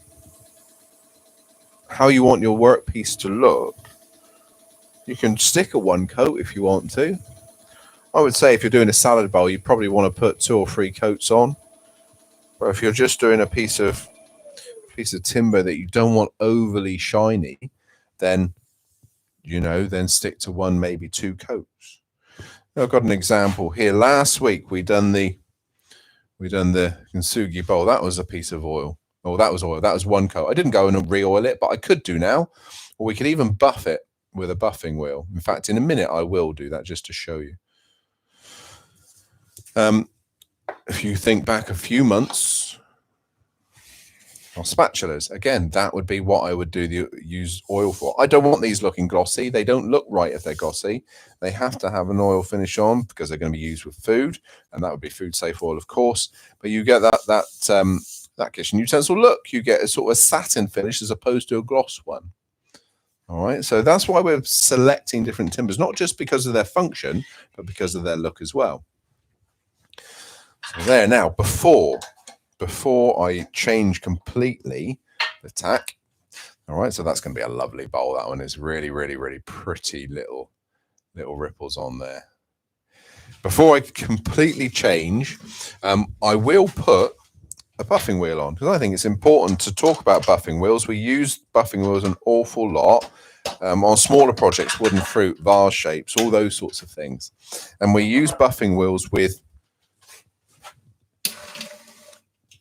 how you want your workpiece to look, you can stick a one coat if you want to. I would say if you're doing a salad bowl, you probably want to put 2 or 3 coats on. But if you're just doing a piece of timber that you don't want overly shiny, then then stick to 1, maybe 2 coats. I've got an example here. Last week we done the kintsugi bowl. That was a piece of oil. Oh, that was oil. That was 1 coat. I didn't go and re-oil it, but I could do now. Or we could even buff it with a buffing wheel. In fact, in a minute I will do that just to show you. If you think back a few months, or spatulas, again, that would be what I would use oil for. I don't want these looking glossy. They don't look right if they're glossy. They have to have an oil finish on because they're going to be used with food, and that would be food safe oil, of course. But you get that kitchen utensil look. You get a sort of a satin finish as opposed to a gloss one. All right, so that's why we're selecting different timbers, not just because of their function, but because of their look as well. So there, now before I change completely the tack, all right, so that's going to be a lovely bowl. That one is really, really, really pretty little ripples on there. Before I completely change, I will put a buffing wheel on because I think it's important to talk about buffing wheels. We use buffing wheels an awful lot on smaller projects, wooden fruit, vase shapes, all those sorts of things. And we use buffing wheels with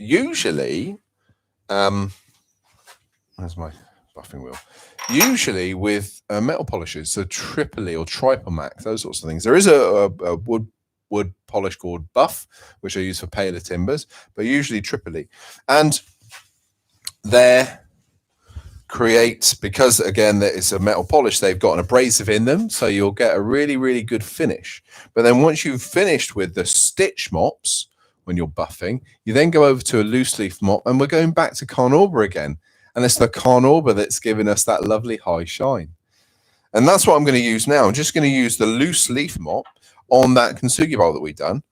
usually, where's my buffing wheel? Usually with metal polishes, so Tripoli or Tripomax, those sorts of things. There is a wood polish called Buff, which I use for paler timbers, but usually Tripoli. And they're because again it's a metal polish, they've got an abrasive in them, so you'll get a really, really good finish. But then once you've finished with the stitch mops, when you're buffing, you then go over to a loose leaf mop, and we're going back to carnauba again. And it's the carnauba that's giving us that lovely high shine. And that's what I'm going to use now. I'm just going to use the loose leaf mop on that kintsugi bowl that we've done.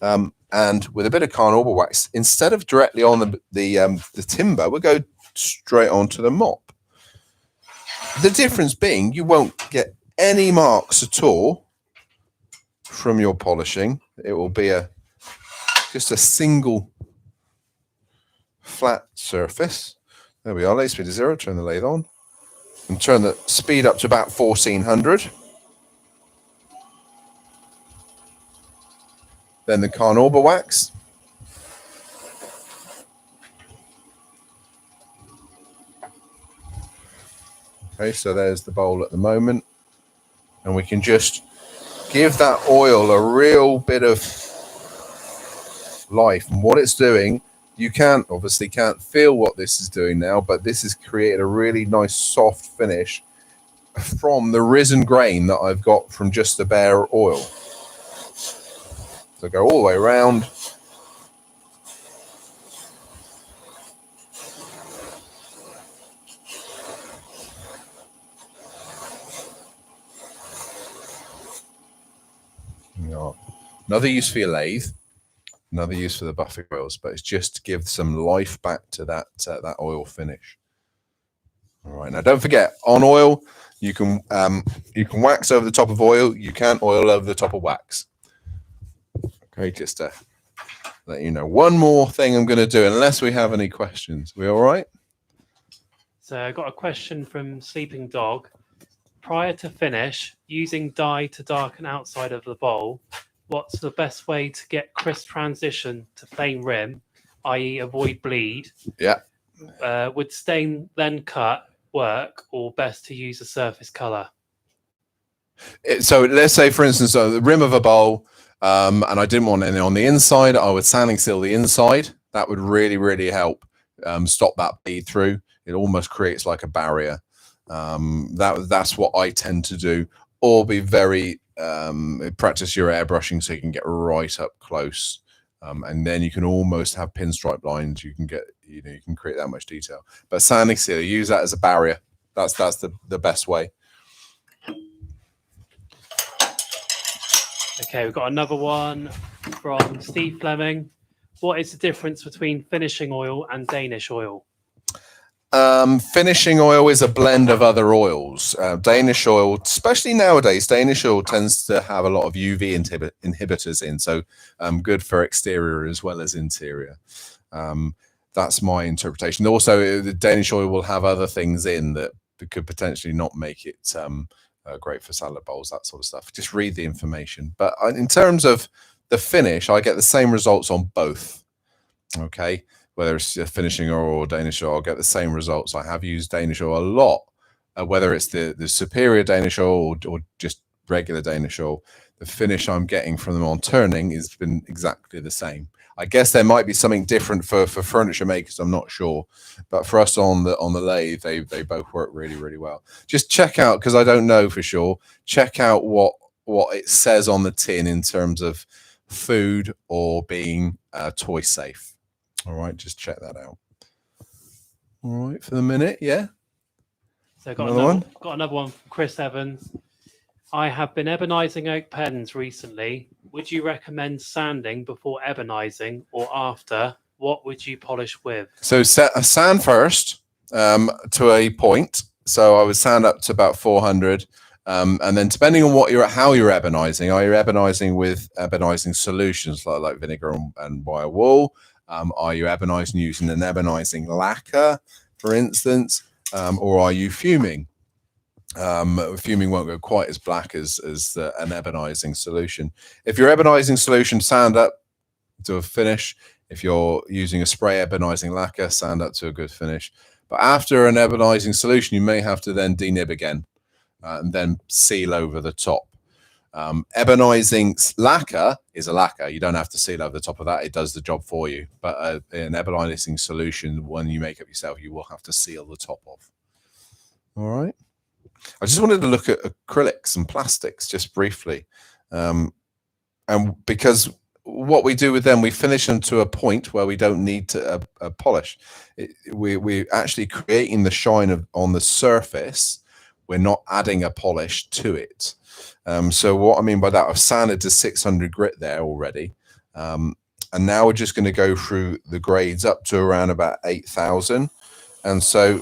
And with a bit of carnauba wax, instead of directly on the timber, we'll go straight onto the mop. The difference being you won't get any marks at all from your polishing. It will be just a single flat surface. There we are. Lathe speed is 0. Turn the lathe on and turn the speed up to about 1400. Then the carnauba wax. Okay, so there's the bowl at the moment. And we can just give that oil a real bit of life. And what it's doing, you obviously can't feel what this is doing now, but this has created a really nice soft finish from the risen grain that I've got from just the bare oil. So go all the way around. Another use for your lathe, another use for the buffing wheels, but it's just to give some life back to that oil finish. All right, now don't forget, on oil, you can wax over the top of oil. You can't oil over the top of wax. Okay, just to let you know. One more thing I'm going to do, unless we have any questions. We all right? So I got a question from Sleeping Dog. Prior to finish, using dye to darken outside of the bowl, what's the best way to get crisp transition to plain rim, i.e. avoid bleed? Yeah. Would stain then cut work, or best to use a surface color? So let's say, for instance, the rim of a bowl, and I didn't want any on the inside, I would sanding seal the inside. That would really, really help stop that bleed through. It almost creates like a barrier. That's what I tend to do, or be very practice your airbrushing so you can get right up close And then you can almost have pinstripe lines. You can get, you can create that much detail. But sanding sealer, use that as a barrier. That's the best way. Okay, we've got another one from Steve Fleming. What is the difference between finishing oil and Danish oil? Finishing oil is a blend of other oils. Danish oil, especially nowadays, Danish oil tends to have a lot of UV inhibitors in, so good for exterior as well as interior. That's my interpretation. Also, the Danish oil will have other things in that could potentially not make it great for salad bowls, that sort of stuff. Just read the information. But in terms of the finish, I get the same results on both. Okay. Whether it's finishing oil or Danish oil, I'll get the same results. I have used Danish oil a lot, whether it's the superior Danish oil or just regular Danish oil. The finish I'm getting from them on turning has been exactly the same. I guess there might be something different for furniture makers. I'm not sure, but for us on the lathe, they both work really, really well. Just check out, because I don't know for sure. Check out what it says on the tin in terms of food or being toy safe. All right, just check that out. All right, for the minute, yeah. So got another one from Chris Evans. I have been ebonizing oak pens recently. Would you recommend sanding before ebonizing or after? What would you polish with? So sand first to a point. So I would sand up to about 400. And then depending on how you're ebonizing, are you ebonizing with ebonizing solutions like vinegar and wire wool? Are you ebonizing using an ebonizing lacquer, for instance, or are you fuming? Fuming won't go quite as black as an ebonizing solution. If you're ebonizing solution, sand up to a finish. If you're using a spray ebonizing lacquer, sand up to a good finish. But after an ebonizing solution, you may have to then denib again and then seal over the top. Ebonizing lacquer is a lacquer. You don't have to seal over the top of that. It does the job for you. But an ebonizing solution, when you make up yourself, you will have to seal the top off. All right. I just wanted to look at acrylics and plastics just briefly. And because what we do with them, we finish them to a point where we don't need to polish. We're actually creating the shine on the surface. We're not adding a polish to it. So what I mean by that, I've sanded to 600 grit there already. And now we're just going to go through the grades up to around about 8,000. And so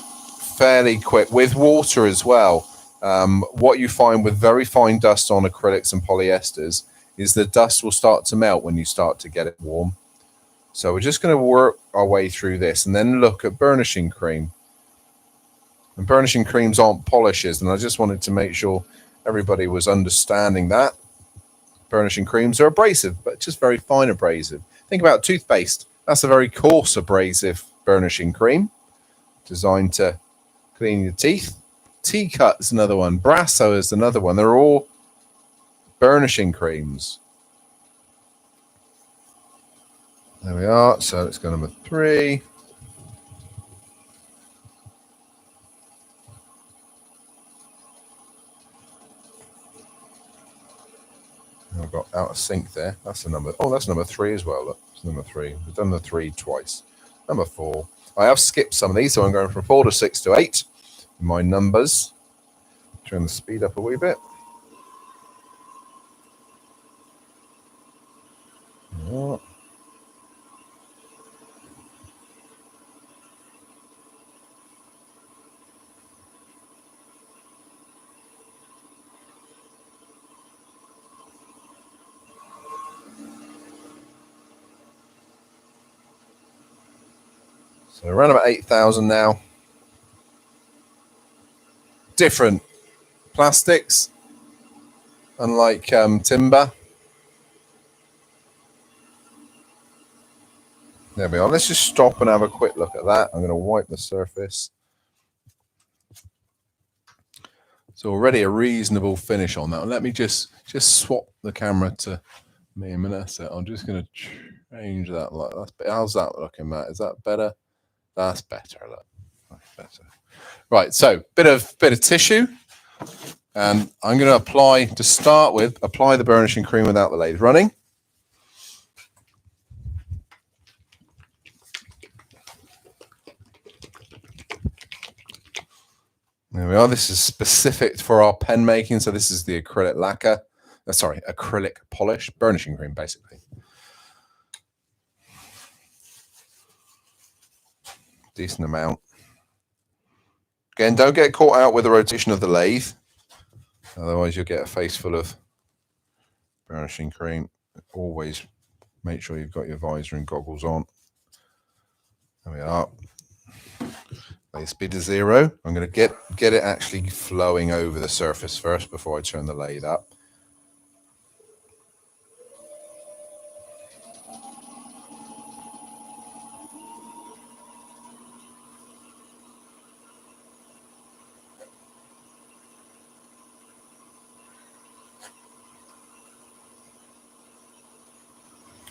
fairly quick with water as well. What you find with very fine dust on acrylics and polyesters is the dust will start to melt when you start to get it warm. So we're just going to work our way through this and then look at burnishing cream. And burnishing creams aren't polishes, and I just wanted to make sure everybody was understanding that. Burnishing creams are abrasive, but just very fine abrasive. Think about toothpaste. That's a very coarse abrasive burnishing cream designed to clean your teeth. T-cut is another one. Brasso is another one. They're all burnishing creams. There we are. So let's go number 3. I've got out of sync there. That's the number. Oh, that's number 3 as well. Look, it's number 3. We've done the 3 twice. Number 4. I have skipped some of these, so I'm going from 4 to 6 to 8. My numbers. Turn the speed up a wee bit. Yeah. So around about 8,000 now. Different plastics, unlike timber. There we are. Let's just stop and have a quick look at that. I'm going to wipe the surface. So already a reasonable finish on that. Let me just swap the camera to me a minute. So I'm just going to change that. How's that looking, Matt? Is that better? That's better. Look, that's better. Right. So bit of tissue, and I'm going to apply the burnishing cream without the lathe running. There we are. This is specific for our pen making. So this is the acrylic lacquer. Sorry, acrylic polish, burnishing cream, basically. Decent amount. Again, don't get caught out with the rotation of the lathe. Otherwise, you'll get a face full of burnishing cream. Always make sure you've got your visor and goggles on. There we are. Lathe speed to 0. I'm going to get it actually flowing over the surface first before I turn the lathe up.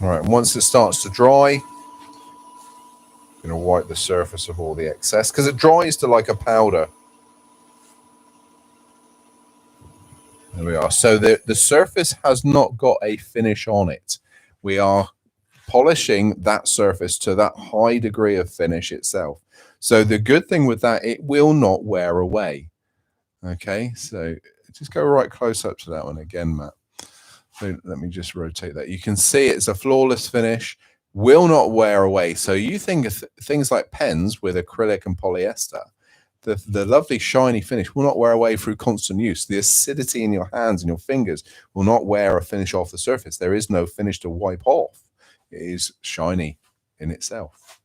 All right, once it starts to dry, I'm going to wipe the surface of all the excess because it dries to like a powder. There we are. So the surface has not got a finish on it. We are polishing that surface to that high degree of finish itself. So the good thing with that, it will not wear away. Okay, so just go right close up to that one again, Matt. So let me just rotate that. You can see it's a flawless finish, will not wear away. So you think of things like pens with acrylic and polyester, the lovely shiny finish will not wear away through constant use. The acidity in your hands and your fingers will not wear a finish off the surface. There is no finish to wipe off. It is shiny in itself.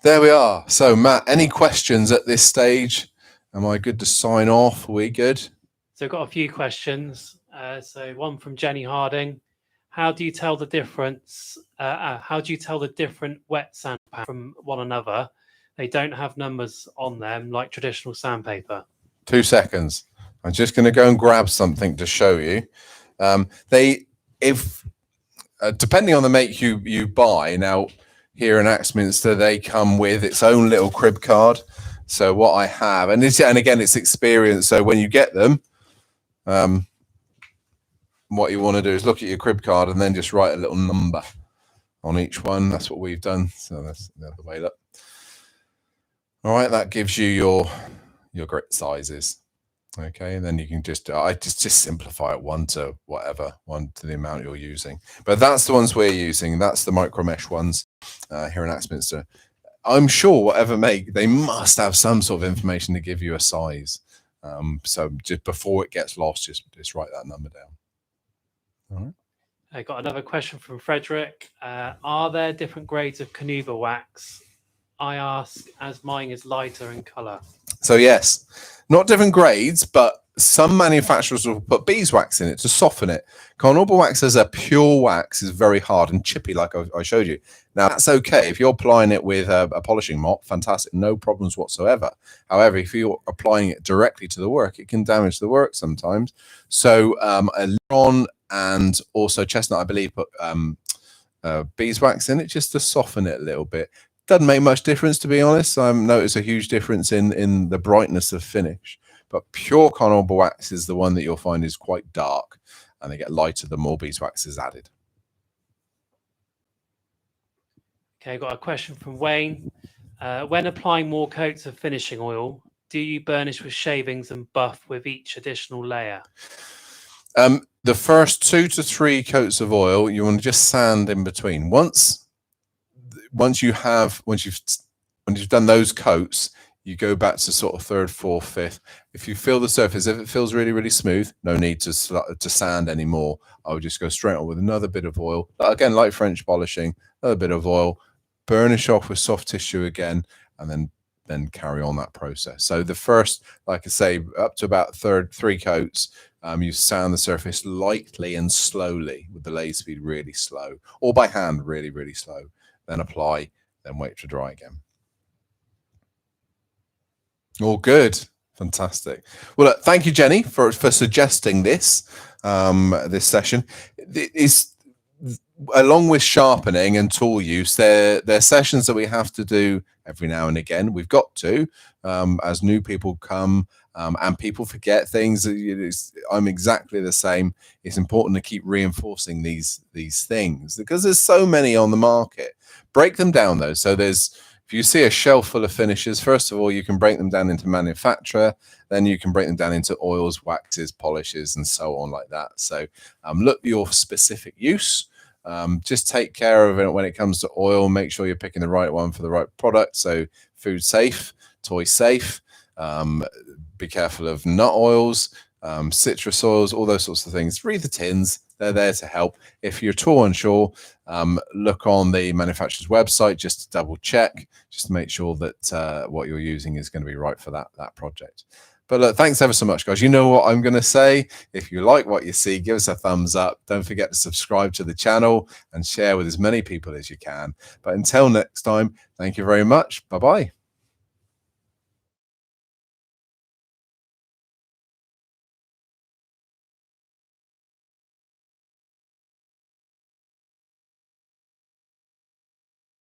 There we are. So Matt, any questions at this stage? Am I good to sign off? Are we good? So I've got a few questions. So one from Jenny Harding. How do you tell the difference? How do you tell the different wet sandpaper from one another? They don't have numbers on them like traditional sandpaper. 2 seconds. I'm just going to go and grab something to show you. Depending on the make you buy, now here in Axminster, they come with its own little crib card. So what I have, and again, it's experience. So when you get them, what you want to do is look at your crib card and then just write a little number on each one. That's what we've done. So that's the other way up. All right, that gives you your grit sizes. Okay, and then you can just simplify it one to the amount you're using. But that's the ones we're using. That's the micro mesh ones here in Axminster. I'm sure whatever make, they must have some sort of information to give you a size. So just before it gets lost, just write that number down. All right. I got another question from Frederick. Are there different grades of Canuba wax? I ask, as mine is lighter in colour. So yes, not different grades, but some manufacturers will put beeswax in it to soften it. Carnauba wax as a pure wax is very hard and chippy, like I showed you. Now, that's okay. If you're applying it with a polishing mop, fantastic, no problems whatsoever. However, if you're applying it directly to the work, it can damage the work sometimes. So Leron and also CHESTNUT, I believe, put beeswax in it just to soften it a little bit. Doesn't make much difference, to be honest. I notice a huge difference in the brightness of finish. But pure Carnauba wax is the one that you'll find is quite dark, and they get lighter the more beeswax is added. Okay, got a question from Wayne. When applying more coats of finishing oil, do you burnish with shavings and buff with each additional layer? The first 2 to 3 coats of oil, you want to just sand in between. Once you've done those coats, you go back to sort of 3rd, 4th, 5th. If you feel the surface, if it feels really, really smooth, no need to sand anymore. I would just go straight on with another bit of oil. Again, like French polishing, another bit of oil, burnish off with soft tissue again, and then carry on that process. So the first, like I say, up to about 3 coats, you sand the surface lightly and slowly with the lathe speed really slow, or by hand really, really slow. Then apply, then wait to dry again. All good. Fantastic. Well, look, thank you, Jenny, for suggesting this this session. It's, along with sharpening and tool use, they're sessions that we have to do every now and again. We've got to, as new people come and people forget things. I'm exactly the same. It's important to keep reinforcing these things because there's so many on the market. Break them down though. So there's, If you see a shelf full of finishes, first of all, you can break them down into manufacturer, then you can break them down into oils, waxes, polishes, and so on like that. So look at your specific use. Just take care of it when it comes to oil. Make sure you're picking the right one for the right product. So food safe, toy safe. Be careful of nut oils, citrus oils, all those sorts of things. Read the tins. They're there to help. If you're at all unsure, look on the manufacturer's website just to double check, just to make sure that what you're using is going to be right for that project. But look, thanks ever so much, guys. You know what I'm going to say. If you like what you see, give us a thumbs up. Don't forget to subscribe to the channel and share with as many people as you can. But until next time, thank you very much. Bye-bye.